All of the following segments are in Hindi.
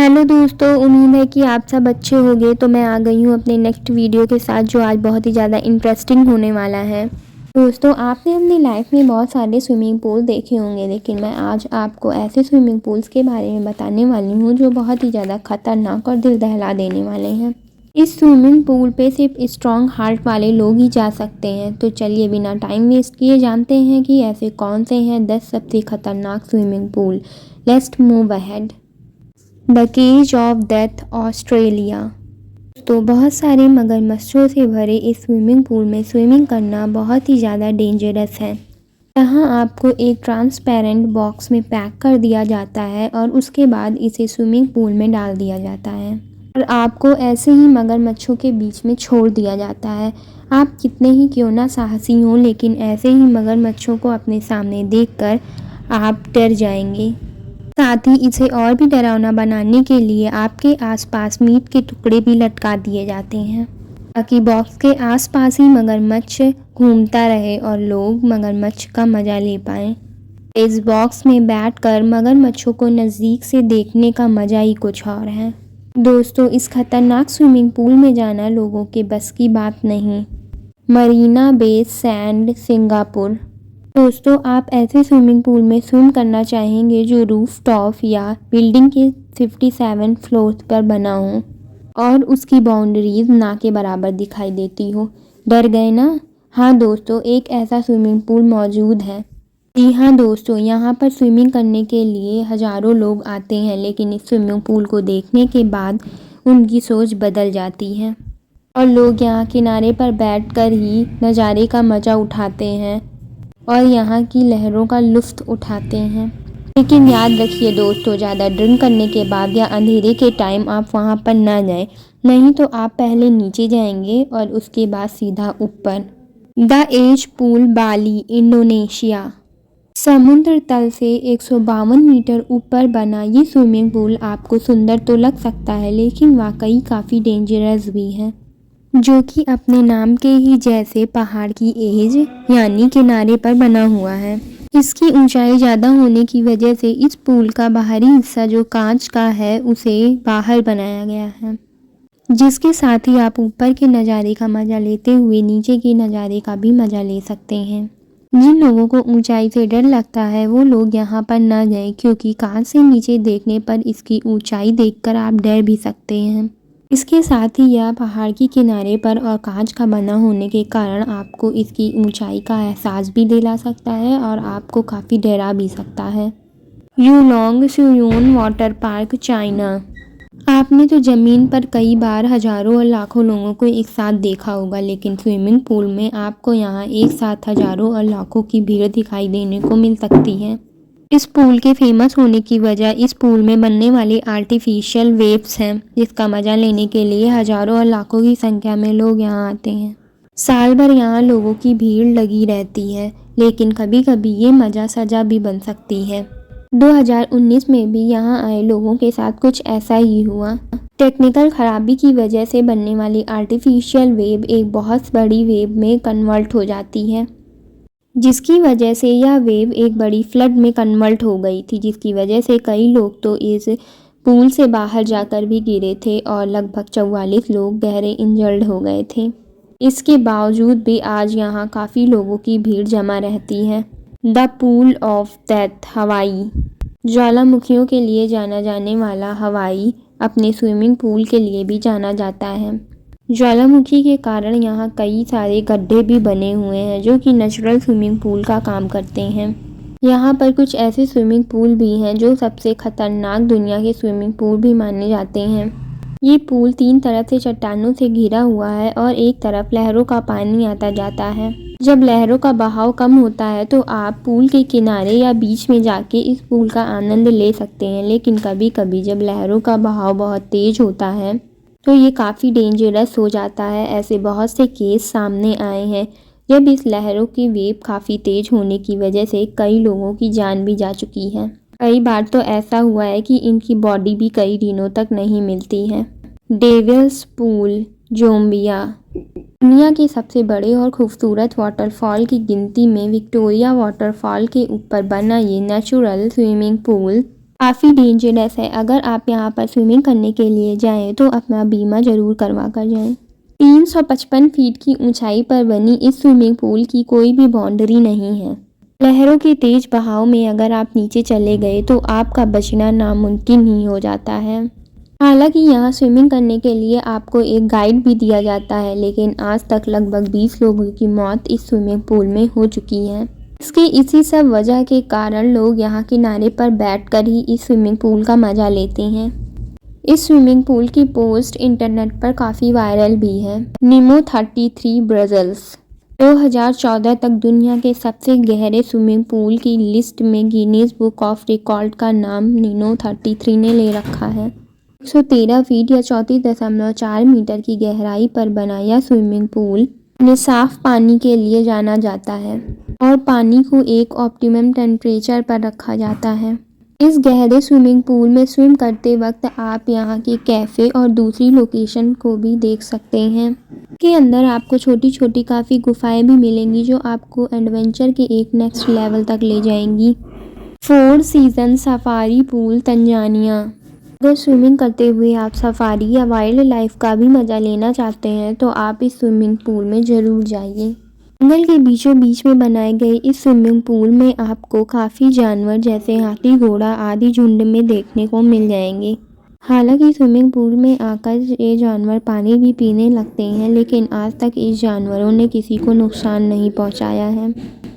हेलो दोस्तों, उम्मीद है कि आप सब अच्छे होंगे। तो मैं आ गई हूँ अपने नेक्स्ट वीडियो के साथ जो आज बहुत ही ज़्यादा इंटरेस्टिंग होने वाला है। दोस्तों, आपने अपनी लाइफ में बहुत सारे स्विमिंग पूल देखे होंगे, लेकिन मैं आज आपको ऐसे स्विमिंग पूल्स के बारे में बताने वाली हूँ जो बहुत ही ज़्यादा खतरनाक और दिल दहला देने वाले हैं। इस स्विमिंग पूल पे सिर्फ स्ट्रॉन्ग हार्ट वाले लोग ही जा सकते हैं। तो चलिए बिना टाइम वेस्ट किए जानते हैं कि ऐसे कौन से हैं 10 सबसे खतरनाक swimming pool. Let's move ahead. The cage of death, Australia. तो बहुत सारे मगरमच्छों से भरे इस स्विमिंग पूल में स्विमिंग करना बहुत ही ज़्यादा डेंजरस है। यहाँ आपको एक ट्रांसपेरेंट बॉक्स में पैक कर दिया जाता है और उसके बाद इसे स्विमिंग पूल में डाल दिया जाता है और आपको ऐसे ही मगरमच्छों के बीच में छोड़ दिया जाता है। आप कितने ही क्यों ना साहसी हों, लेकिन ऐसे ही मगरमच्छों को अपने सामने देखकर आप डर जाएंगे। साथ ही इसे और भी डरावना बनाने के लिए आपके आसपास मीट के टुकड़े भी लटका दिए जाते हैं ताकि बॉक्स के आसपास ही मगरमच्छ घूमता रहे और लोग मगरमच्छ का मज़ा ले पाएं। इस बॉक्स में बैठकर मगरमच्छों को नज़दीक से देखने का मज़ा ही कुछ और है। दोस्तों, इस खतरनाक स्विमिंग पूल में जाना लोगों के बस की बात नहीं। मरीना बे सैंड, सिंगापुर। दोस्तों, आप ऐसे स्विमिंग पूल में स्विम करना चाहेंगे जो रूफ टॉप या बिल्डिंग के 57 फ्लोर पर बना हो और उसकी बाउंड्रीज ना के बराबर दिखाई देती हो। डर गए ना? हाँ दोस्तों, एक ऐसा स्विमिंग पूल मौजूद है। जी हाँ दोस्तों, यहाँ पर स्विमिंग करने के लिए हज़ारों लोग आते हैं, लेकिन इस स्विमिंग पूल को देखने के बाद उनकी सोच बदल जाती है और लोग यहाँ किनारे पर बैठकर ही नज़ारे का मज़ा उठाते हैं और यहाँ की लहरों का लुत्फ़ उठाते हैं। लेकिन याद रखिए दोस्तों, ज़्यादा ड्रिंक करने के बाद या अंधेरे के टाइम आप वहाँ पर ना जाएं, नहीं तो आप पहले नीचे जाएंगे और उसके बाद सीधा ऊपर। The edge pool, Bali, Indonesia. समुद्र तल से 152 मीटर ऊपर बना ये स्विमिंग पूल आपको सुंदर तो लग सकता है, लेकिन वाकई काफ़ी डेंजरस भी है, जो कि अपने नाम के ही जैसे पहाड़ की एज यानी किनारे पर बना हुआ है। इसकी ऊंचाई ज़्यादा होने की वजह से इस पूल का बाहरी हिस्सा जो कांच का है उसे बाहर बनाया गया है, जिसके साथ ही आप ऊपर के नज़ारे का मज़ा लेते हुए नीचे के नज़ारे का भी मज़ा ले सकते हैं। जिन लोगों को ऊंचाई से डर लगता है वो लोग यहाँ पर ना जाएं, क्योंकि कांच से नीचे देखने पर इसकी ऊंचाई देखकर आप डर भी सकते हैं। इसके साथ ही यह पहाड़ के किनारे पर और कांच का बना होने के कारण आपको इसकी ऊंचाई का एहसास भी दिला सकता है और आपको काफ़ी डरा भी सकता है। यूलोंग सुयून वाटर पार्क, चाइना। आपने तो ज़मीन पर कई बार हज़ारों और लाखों लोगों को एक साथ देखा होगा, लेकिन स्विमिंग पूल में आपको यहाँ एक साथ हज़ारों और लाखों की भीड़ दिखाई देने को मिल सकती है। इस पूल के फेमस होने की वजह इस पूल में बनने वाली आर्टिफिशियल वेव्स हैं, जिसका मज़ा लेने के लिए हज़ारों और लाखों की संख्या में लोग यहाँ आते हैं। साल भर यहाँ लोगों की भीड़ लगी रहती है, लेकिन कभी कभी ये मज़ा सजा भी बन सकती है। 2019 में भी यहाँ आए लोगों के साथ कुछ ऐसा ही हुआ। टेक्निकल खराबी की वजह से बनने वाली आर्टिफिशियल वेव एक बहुत बड़ी वेव में कन्वर्ट हो जाती है, जिसकी वजह से यह वेव एक बड़ी फ्लड में कन्वर्ट हो गई थी, जिसकी वजह से कई लोग तो इस पूल से बाहर जाकर भी गिरे थे और लगभग 44 लोग गहरे इंजर्ड हो गए थे। इसके बावजूद भी आज यहाँ काफ़ी लोगों की भीड़ जमा रहती है। द पूल ऑफ डेथ, हवाई। ज्वालामुखियों के लिए जाना जाने वाला हवाई अपने स्विमिंग पूल के लिए भी जाना जाता है। ज्वालामुखी के कारण यहाँ कई सारे गड्ढे भी बने हुए हैं जो कि नेचुरल स्विमिंग पूल का काम करते हैं। यहाँ पर कुछ ऐसे स्विमिंग पूल भी हैं जो सबसे खतरनाक दुनिया के स्विमिंग पूल भी माने जाते हैं। ये पूल 3 तरफ से चट्टानों से घिरा हुआ है और एक तरफ लहरों का पानी आता जाता है। जब लहरों का बहाव कम होता है तो आप पूल के किनारे या बीच में जाके इस पूल का आनंद ले सकते हैं, लेकिन कभी कभी जब लहरों का बहाव बहुत तेज होता है तो ये काफ़ी डेंजरस हो जाता है। ऐसे बहुत से केस सामने आए हैं जब इस लहरों की वेव काफ़ी तेज होने की वजह से कई लोगों की जान भी जा चुकी है। कई बार तो ऐसा हुआ है कि इनकी बॉडी भी कई दिनों तक नहीं मिलती है। Devil's pool, Zambia. दुनिया के सबसे बड़े और खूबसूरत वाटरफॉल की गिनती में विक्टोरिया वाटरफॉल के ऊपर बना ये नेचुरल स्विमिंग पूल काफ़ी डेंजरस है। अगर आप यहाँ पर स्विमिंग करने के लिए जाएं तो अपना बीमा ज़रूर करवा कर जाएं। 355 फीट की ऊंचाई पर बनी इस स्विमिंग पूल की कोई भी बाउंड्री नहीं है। लहरों के तेज बहाव में अगर आप नीचे चले गए तो आपका बचना नामुमकिन ही हो जाता है। हालांकि यहाँ स्विमिंग करने के लिए आपको एक गाइड भी दिया जाता है, लेकिन आज तक लगभग 20 लोगों की मौत इस स्विमिंग पूल में हो चुकी है। इसकी इसी सब वजह के कारण लोग यहाँ किनारे पर बैठकर ही इस स्विमिंग पूल का मज़ा लेते हैं। इस स्विमिंग पूल की पोस्ट इंटरनेट पर काफ़ी वायरल भी है। नीमो 33 ब्रजल्स 2014 तक दुनिया के सबसे गहरे स्विमिंग पूल की लिस्ट में गिनीज बुक ऑफ रिकॉर्ड का नाम नीनो 33 ने ले रखा है। 113 फीट या 34.4 मीटर की गहराई पर बना यह स्विमिंग पूल अपने साफ पानी के लिए जाना जाता है और पानी को एक ऑप्टिमम टेम्परेचर पर रखा जाता है। इस गहरे स्विमिंग पूल में स्विम करते वक्त आप यहाँ के कैफ़े और दूसरी लोकेशन को भी देख सकते हैं। के अंदर आपको छोटी छोटी काफ़ी गुफाएं भी मिलेंगी जो आपको एडवेंचर के एक नेक्स्ट लेवल तक ले जाएंगी। 4 सीजन सफारी पूल तंजानिया। अगर स्विमिंग करते हुए आप सफारी या वाइल्ड लाइफ का भी मज़ा लेना चाहते हैं तो आप इस स्विमिंग पूल में ज़रूर जाइए। जंगल के बीचों बीच में बनाए गए इस स्विमिंग पूल में आपको काफ़ी जानवर जैसे हाथी, घोड़ा आदि झुंड में देखने को मिल जाएंगे। हालांकि स्विमिंग पूल में आकर ये जानवर पानी भी पीने लगते हैं, लेकिन आज तक इस जानवरों ने किसी को नुकसान नहीं पहुंचाया है।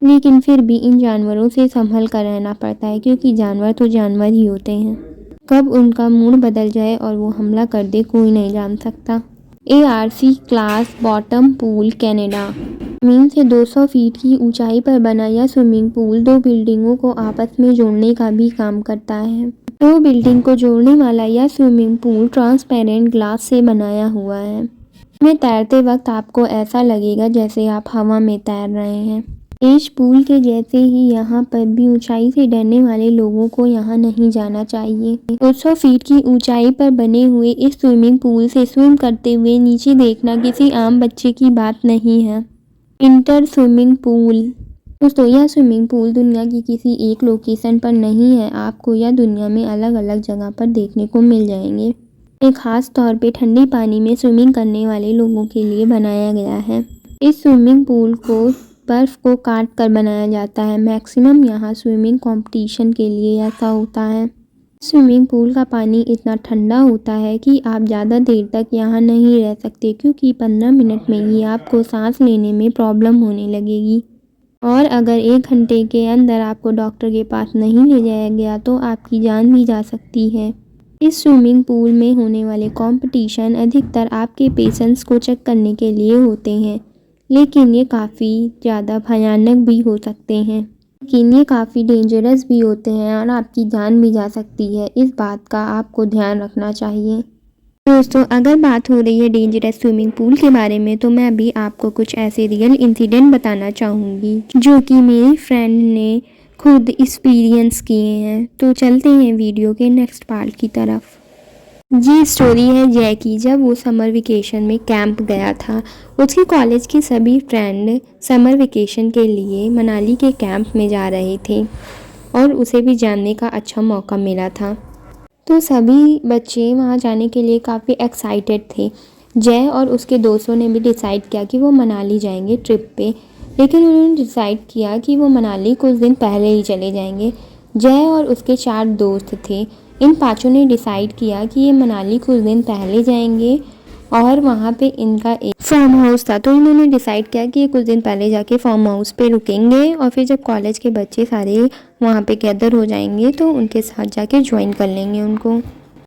लेकिन फिर भी इन जानवरों से संभल कर रहना पड़ता है, क्योंकि जानवर तो जानवर ही होते हैं। कब उनका मूड बदल जाए और वो हमला कर दे कोई नहीं जान सकता। ARC class bottom pool Canada. ज़मीन से 200 फीट की ऊंचाई पर बना यह स्विमिंग पूल 2 बिल्डिंगों को आपस में जोड़ने का भी काम करता है। 2 बिल्डिंग को जोड़ने वाला यह स्विमिंग पूल ट्रांसपेरेंट ग्लास से बनाया हुआ है। इसमें तैरते वक्त आपको ऐसा लगेगा जैसे आप हवा में तैर रहे हैं। इस पूल के जैसे ही यहाँ पर भी ऊंचाई से डरने वाले लोगों को यहाँ नहीं जाना चाहिए। 200 फीट की ऊंचाई पर बने हुए इस स्विमिंग पूल से स्विम करते हुए नीचे देखना किसी आम बच्चे की बात नहीं है। Inter swimming pool. दोस्तों, यह स्विमिंग पूल दुनिया की किसी एक लोकेशन पर नहीं है, आपको यह दुनिया में अलग अलग जगह पर देखने को मिल जाएंगे। एक खास तौर पे ठंडे पानी में स्विमिंग करने वाले लोगों के लिए बनाया गया है। इस स्विमिंग पूल को बर्फ़ को काट कर बनाया जाता है। मैक्सिमम यहाँ स्विमिंग कंपटीशन के लिए ऐसा होता है। स्विमिंग पूल का पानी इतना ठंडा होता है कि आप ज़्यादा देर तक यहाँ नहीं रह सकते, क्योंकि 15 मिनट में ही आपको सांस लेने में प्रॉब्लम होने लगेगी। और अगर 1 घंटे के अंदर आपको डॉक्टर के पास नहीं ले जाया गया तो आपकी जान भी जा सकती है। इस स्विमिंग पूल में होने वाले कंपटीशन अधिकतर आपके पेशेंस को चेक करने के लिए होते हैं, लेकिन ये काफ़ी ज़्यादा भयानक भी हो सकते हैं। लेकिन ये काफ़ी डेंजरस भी होते हैं और आपकी जान भी जा सकती है। इस बात का आपको ध्यान रखना चाहिए। दोस्तों, अगर बात हो रही है डेंजरस स्विमिंग पूल के बारे में, तो मैं अभी आपको कुछ ऐसे रियल इंसिडेंट बताना चाहूँगी जो कि मेरी फ्रेंड ने खुद एक्सपीरियंस किए हैं। तो चलते हैं वीडियो के नेक्स्ट पार्ट की तरफ। ये स्टोरी है जय की। जब वो समर वेकेशन में कैंप गया था, उसके कॉलेज की सभी फ्रेंड समर वेकेशन के लिए मनाली के कैंप में जा रहे थे और उसे भी जानने का अच्छा मौका मिला था। तो सभी बच्चे वहाँ जाने के लिए काफ़ी एक्साइटेड थे। जय और उसके दोस्तों ने भी डिसाइड किया कि वो मनाली जाएंगे ट्रिप पे, लेकिन उन्होंने डिसाइड किया कि वो मनाली कुछ दिन पहले ही चले जाएंगे। जय और उसके 4 दोस्त थे। इन 5 ने डिसाइड किया कि ये मनाली कुछ दिन पहले जाएंगे और वहाँ पे इनका एक फार्म हाउस था। तो इन्होंने डिसाइड किया कि ये कुछ दिन पहले जाके फार्म हाउस पे रुकेंगे और फिर जब कॉलेज के बच्चे सारे वहाँ पे गैदर हो जाएंगे तो उनके साथ जाके ज्वाइन कर लेंगे उनको।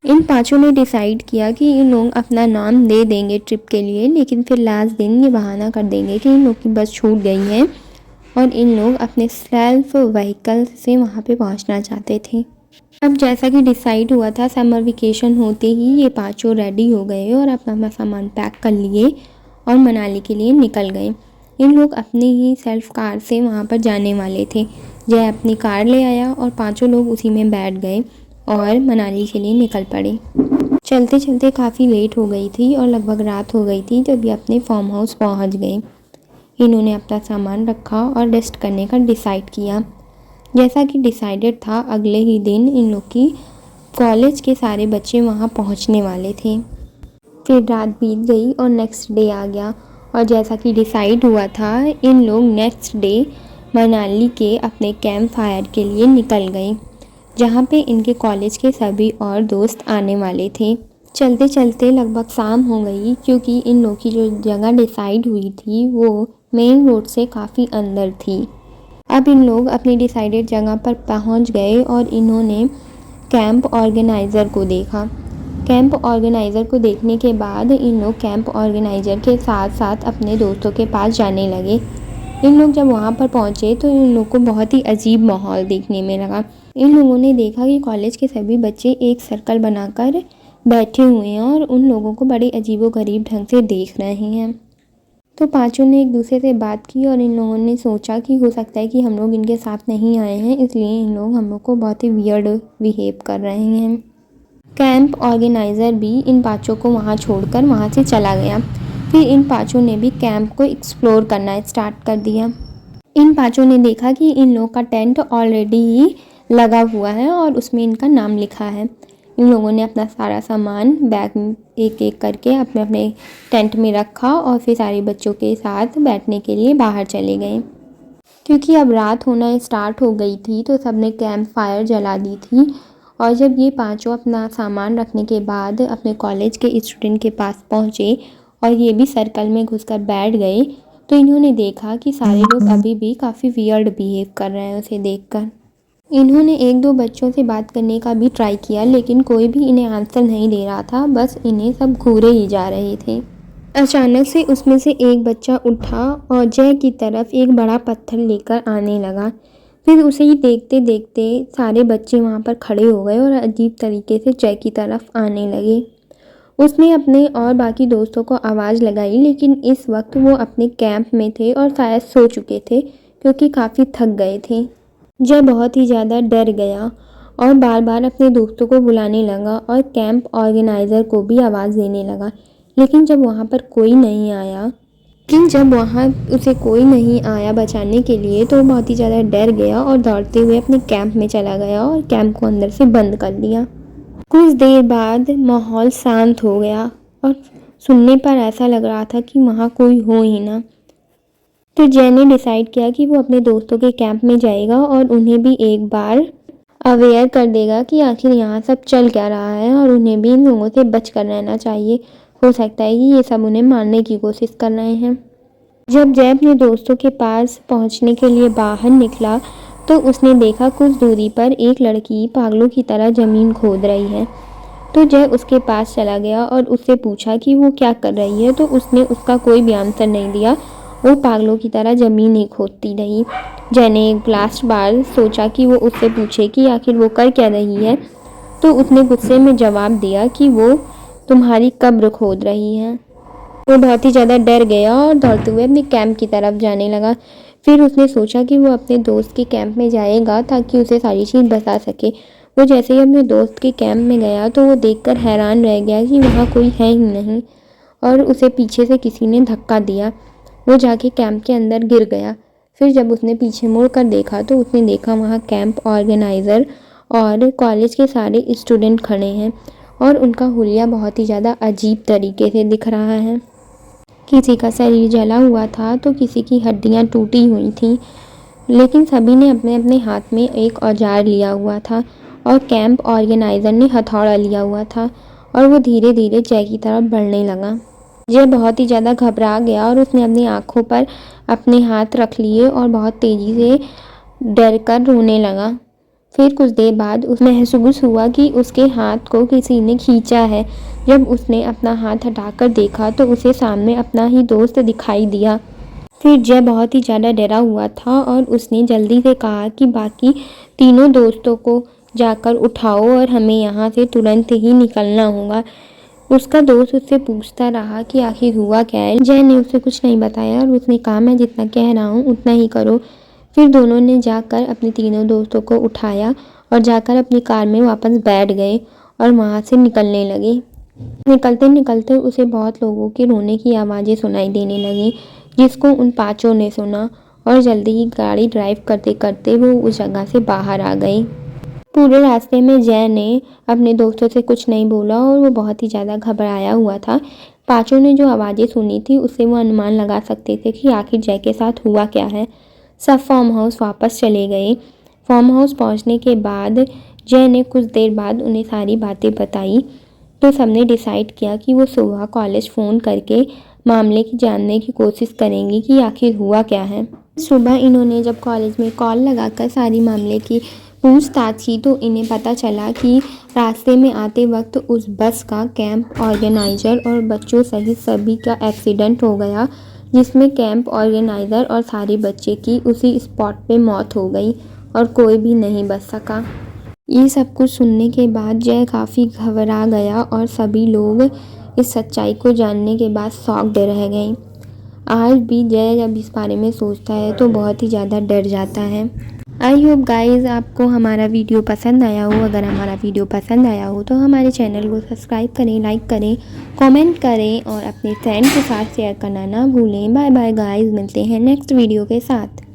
इन 5 ने डिसाइड किया कि इन लोग अपना नाम दे देंगे ट्रिप के लिए, लेकिन फिर लास्ट दिन ये बहाना कर देंगे कि इन लोग की बस छूट गई है और इन लोग अपने सेल्फ व्हीकल से वहाँ पे पहुँचना चाहते थे। अब जैसा कि डिसाइड हुआ था, समर वेकेशन होते ही ये 5 रेडी हो गए और अपना सामान पैक कर लिए और मनाली के लिए निकल गए। इन लोग अपनी ही सेल्फ कार से वहाँ पर जाने वाले थे। जय अपनी कार ले आया और 5 लोग उसी में बैठ गए और मनाली के लिए निकल पड़े। चलते चलते काफ़ी लेट हो गई थी और लगभग रात हो गई थी जब ये अपने फार्म हाउस पहुँच गए। इन्होंने अपना सामान रखा और रेस्ट करने का डिसाइड किया। जैसा कि डिसाइडेड था, अगले ही दिन इन लोग की कॉलेज के सारे बच्चे वहाँ पहुँचने वाले थे। फिर रात बीत गई और नेक्स्ट डे आ गया, और जैसा कि डिसाइड हुआ था, इन लोग नेक्स्ट डे मनाली के अपने कैंप फायर के लिए निकल गए, जहाँ पे इनके कॉलेज के सभी और दोस्त आने वाले थे। चलते चलते लगभग शाम हो गई, क्योंकि इन लोग की जो जगह डिसाइड हुई थी वो मेन रोड से काफ़ी अंदर थी। अब इन लोग अपनी डिसाइडेड जगह पर पहुंच गए और इन्होंने कैंप ऑर्गेनाइज़र को देखा। कैंप ऑर्गेनाइज़र को देखने के बाद इन लोग कैंप ऑर्गेनाइज़र के साथ साथ अपने दोस्तों के पास जाने लगे। इन लोग जब वहाँ पर पहुँचे तो इन लोग को बहुत ही अजीब माहौल देखने में लगा। इन लोगों ने देखा कि कॉलेज के सभी बच्चे एक सर्कल बनाकर बैठे हुए हैं और उन लोगों को बड़े अजीबोगरीब ढंग से देख रहे हैं। तो पांचों ने एक दूसरे से बात की और इन लोगों ने सोचा कि हो सकता है कि हम लोग इनके साथ नहीं आए हैं, इसलिए इन लोग हम लोग को बहुत ही वियर्ड बिहेव कर रहे हैं। कैंप ऑर्गेनाइज़र भी इन पाँचों को वहाँ छोड़कर वहाँ से चला गया। फिर इन पाँचों ने भी कैंप को एक्सप्लोर करना स्टार्ट कर दिया। इन पाँचों ने देखा कि इन लोग का टेंट ऑलरेडी ही लगा हुआ है और उसमें इनका नाम लिखा है। इन लोगों ने अपना सारा सामान बैग में एक एक करके अपने अपने टेंट में रखा और फिर सारे बच्चों के साथ बैठने के लिए बाहर चले गए। क्योंकि अब रात होना स्टार्ट हो गई थी तो सबने कैंप फायर जला दी थी, और जब ये पांचों अपना सामान रखने के बाद अपने कॉलेज के स्टूडेंट के पास पहुँचे और ये भी सर्कल में घुसकर बैठ गए, तो इन्होंने देखा कि सारे लोग अभी भी काफ़ी वियर्ड बिहेव कर रहे हैं उसे देखकर। इन्होंने एक दो बच्चों से बात करने का भी ट्राई किया, लेकिन कोई भी इन्हें आंसर नहीं दे रहा था, बस इन्हें सब घूरे ही जा रहे थे। अचानक से उसमें से एक बच्चा उठा और जय की तरफ एक बड़ा पत्थर लेकर आने लगा। फिर उसे ही देखते देखते सारे बच्चे वहाँ पर खड़े हो गए और अजीब तरीके से जय की तरफ आने लगे। उसने अपने और बाकी दोस्तों को आवाज़ लगाई, लेकिन इस वक्त वो अपने कैंप में थे और शायद सो चुके थे क्योंकि काफ़ी थक गए थे। जय बहुत ही ज़्यादा डर गया और बार बार अपने दोस्तों को बुलाने लगा और कैंप ऑर्गेनाइज़र को भी आवाज़ देने लगा, लेकिन जब वहाँ उसे कोई नहीं आया बचाने के लिए, तो वो बहुत ही ज़्यादा डर गया और दौड़ते हुए अपने कैंप में चला गया और कैंप को अंदर से बंद कर दिया। कुछ देर बाद माहौल शांत हो गया और सुनने पर ऐसा लग रहा था कि वहाँ कोई हो ही ना। तो जय ने डिसाइड किया कि वो अपने दोस्तों के कैंप में जाएगा और उन्हें भी एक बार अवेयर कर देगा कि आखिर यहाँ सब चल क्या रहा है और उन्हें भी इन लोगों से बच कर रहना चाहिए। हो सकता है कि ये सब उन्हें मारने की कोशिश कर रहे हैं। जब जय अपने दोस्तों के पास पहुँचने के लिए बाहर निकला तो उसने देखा कुछ दूरी पर एक लड़की पागलों की तरह ज़मीन खोद रही है। तो जय उसके पास चला गया और उससे पूछा कि वो क्या कर रही है, तो उसने उसका कोई भी आंसर नहीं दिया। वो पागलों की तरह ज़मीन ही खोदती रही। जय ने एक लास्ट बार सोचा कि वो उससे पूछे कि आखिर वो कर क्या रही है, तो उसने गुस्से में जवाब दिया कि वो तुम्हारी कब्र खोद रही है। वो बहुत ही ज़्यादा डर गया और दौड़ते हुए अपने कैंप की तरफ जाने लगा। फिर उसने सोचा कि वो अपने दोस्त के कैंप में जाएगा ताकि उसे सारी चीज़ बता सके। वो जैसे ही अपने दोस्त के कैंप में गया तो वो देखकर हैरान रह गया कि वहाँ कोई है ही नहीं, और उसे पीछे से किसी ने धक्का दिया। वो जाके कैंप के अंदर गिर गया। फिर जब उसने पीछे मुड़ कर देखा तो उसने देखा वहाँ कैंप ऑर्गेनाइज़र और कॉलेज के सारे स्टूडेंट खड़े हैं और उनका हुलिया बहुत ही ज़्यादा अजीब तरीके से दिख रहा है। किसी का शरीर जला हुआ था तो किसी की हड्डियाँ टूटी हुई थीं, लेकिन सभी ने अपने अपने हाथ में एक औजार लिया हुआ था और कैंप ऑर्गेनाइज़र ने हथौड़ा लिया हुआ था और वो धीरे धीरे जय की तरफ बढ़ने लगा। जय बहुत ही ज़्यादा घबरा गया और उसने अपनी आँखों पर अपने हाथ रख लिए और बहुत तेज़ी से डर कर रोने लगा। फिर कुछ देर बाद उसे महसूस हुआ कि उसके हाथ को किसी ने खींचा है। जब उसने अपना हाथ हटाकर देखा तो उसे सामने अपना ही दोस्त दिखाई दिया। फिर जय बहुत ही ज़्यादा डरा हुआ था और उसने जल्दी से कहा कि बाकी तीनों दोस्तों को जाकर उठाओ और हमें यहाँ से तुरंत ही निकलना होगा। उसका दोस्त उससे पूछता रहा कि आखिर हुआ क्या है। जय ने उसे कुछ नहीं बताया और उसने कहा मैं जितना कह रहा हूँ उतना ही करो। फिर दोनों ने जाकर अपने तीनों दोस्तों को उठाया और जाकर अपनी कार में वापस बैठ गए और वहाँ से निकलने लगे। निकलते निकलते उसे बहुत लोगों के रोने की आवाज़ें सुनाई देने लगीं, जिसको उन पाँचों ने सुना और जल्दी ही गाड़ी ड्राइव करते करते वो उस जगह से बाहर आ गई। पूरे रास्ते में जय ने अपने दोस्तों से कुछ नहीं बोला और वो बहुत ही ज़्यादा घबराया हुआ था। पाँचों ने जो आवाज़ें सुनी थी उससे वो अनुमान लगा सकते थे कि आखिर जय के साथ हुआ क्या है। सब फार्म हाउस वापस चले गए। फार्म हाउस पहुंचने के बाद जय ने कुछ देर बाद उन्हें सारी बातें बताई, तो सबने डिसाइड किया कि वो सुबह कॉलेज फ़ोन करके मामले की जानने की कोशिश करेंगी कि आखिर हुआ क्या है। सुबह इन्होंने जब कॉलेज में कॉल लगाकर सारी मामले की पूछताछ की तो इन्हें पता चला कि रास्ते में आते वक्त उस बस का कैंप ऑर्गेनाइज़र और बच्चों सहित सभी का एक्सीडेंट हो गया, जिसमें कैंप ऑर्गेनाइज़र और सारे बच्चे की उसी स्पॉट पे मौत हो गई और कोई भी नहीं बच सका। ये सब कुछ सुनने के बाद जय काफ़ी घबरा गया और सभी लोग इस सच्चाई को जानने के बाद शॉक्ड रह गए। आज भी जय जब इस बारे में सोचता है तो बहुत ही ज़्यादा डर जाता है। आई होप गाइज़ आपको हमारा वीडियो पसंद आया हो। अगर हमारा वीडियो पसंद आया हो तो हमारे चैनल को सब्सक्राइब करें, लाइक करें, कमेंट करें और अपने फ्रेंड के साथ शेयर करना ना भूलें। बाय बाय गाइज़, मिलते हैं नेक्स्ट वीडियो के साथ।